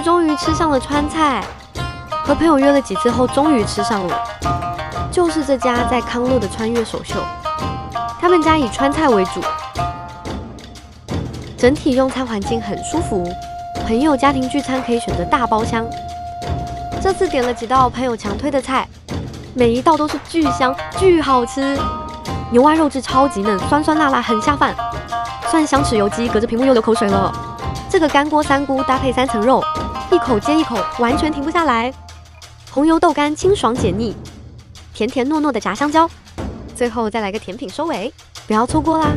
终于吃上了川菜，和朋友约了几次后，终于吃上了。就是这家在康乐的川粤首秀，他们家以川菜为主，整体用餐环境很舒服，朋友家庭聚餐可以选择大包厢。这次点了几道朋友强推的菜，每一道都是巨香巨好吃，牛蛙肉质超级嫩，酸酸辣辣很下饭。蒜香豉油鸡隔着屏幕又流口水了。这个干锅三菇搭配3层肉，一口接一口，完全停不下来。红油豆干清爽解腻，甜甜糯糯的炸香蕉，最后再来个甜品收尾，不要错过啦！